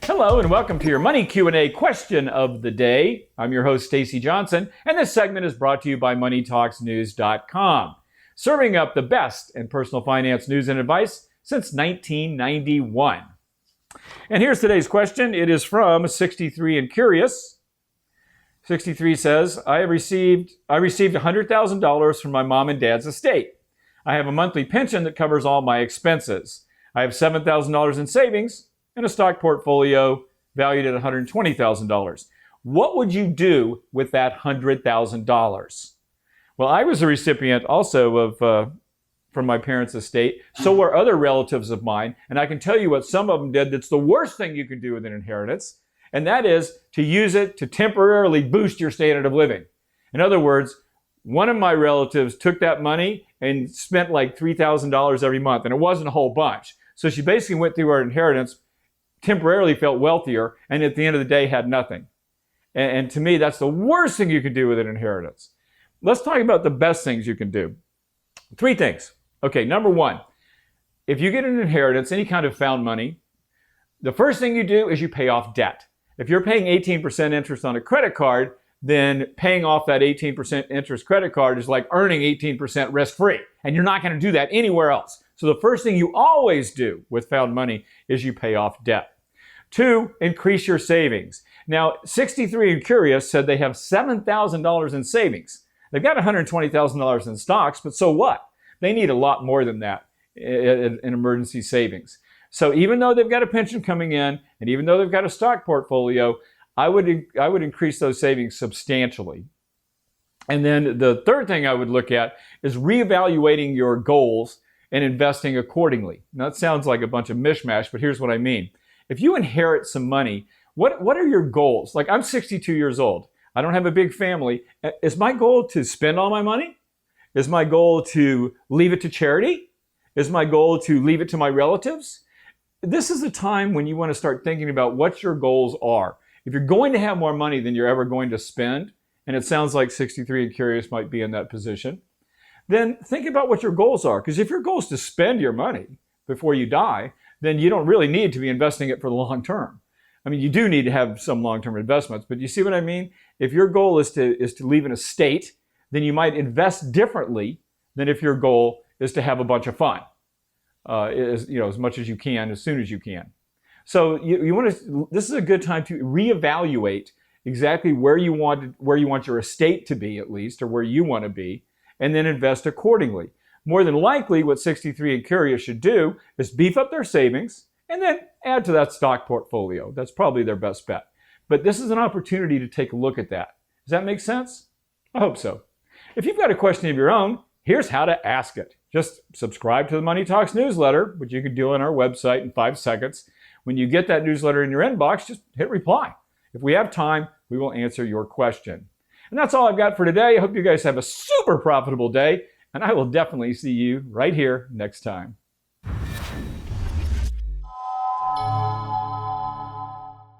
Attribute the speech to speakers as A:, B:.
A: Hello and welcome to your Money Q&A question of the day. I'm your host, Stacy Johnson, and this segment is brought to you by MoneyTalksNews.com, serving up the best in personal finance news and advice since 1991. And here's today's question. It is from 63 and Curious. 63 says, I received $100,000 from my mom and dad's estate. I have a monthly pension that covers all my expenses. I have $7,000 in savings and a stock portfolio valued at $120,000. What would you do with that $100,000? Well, I was a recipient also of from my parents' estate. So were other relatives of mine. And I can tell you what some of them did that's the worst thing you can do with an inheritance. And that is to use it to temporarily boost your standard of living. In other words, one of my relatives took that money and spent like $3,000 every month. And it wasn't a whole bunch. So she basically went through her inheritance, temporarily felt wealthier, and at the end of the day had nothing. And to me, that's the worst thing you can do with an inheritance. Let's talk about the best things you can do. 3 things. Okay, number 1, if you get an inheritance, any kind of found money, the first thing you do is you pay off debt. If you're paying 18% interest on a credit card, then paying off that 18% interest credit card is like earning 18% risk-free. And you're not going to do that anywhere else. So the first thing you always do with found money is you pay off debt. 2, increase your savings. Now, 63 and Curious said they have $7,000 in savings. They've got $120,000 in stocks, but so what? They need a lot more than that in emergency savings. So even though they've got a pension coming in, and even though they've got a stock portfolio, I would increase those savings substantially. And then the third thing I would look at is reevaluating your goals and investing accordingly. Now, that sounds like a bunch of mishmash, but here's what I mean. If you inherit some money, what are your goals? Like, I'm 62 years old. I don't have a big family. Is my goal to spend all my money? Is my goal to leave it to charity? Is my goal to leave it to my relatives? This is the time when you want to start thinking about what your goals are. If you're going to have more money than you're ever going to spend, and it sounds like 63 and Curious might be in that position, then think about what your goals are. Because if your goal is to spend your money before you die, then you don't really need to be investing it for the long term. I mean, you do need to have some long-term investments, but you see what I mean? If your goal is to leave an estate, then you might invest differently than if your goal is to have a bunch of fun, as much as you can, as soon as you can. So you want to. This is a good time to reevaluate exactly where you want your estate to be, at least, or where you want to be, and then invest accordingly. More than likely, what 63 and Curious should do is beef up their savings and then add to that stock portfolio. That's probably their best bet. But this is an opportunity to take a look at that. Does that make sense? I hope so. If you've got a question of your own, here's how to ask it. Just subscribe to the Money Talks newsletter, which you can do on our website in 5 seconds. When you get that newsletter in your inbox, just hit reply. If we have time, we will answer your question. And that's all I've got for today. I hope you guys have a super profitable day. And I will definitely see you right here next time.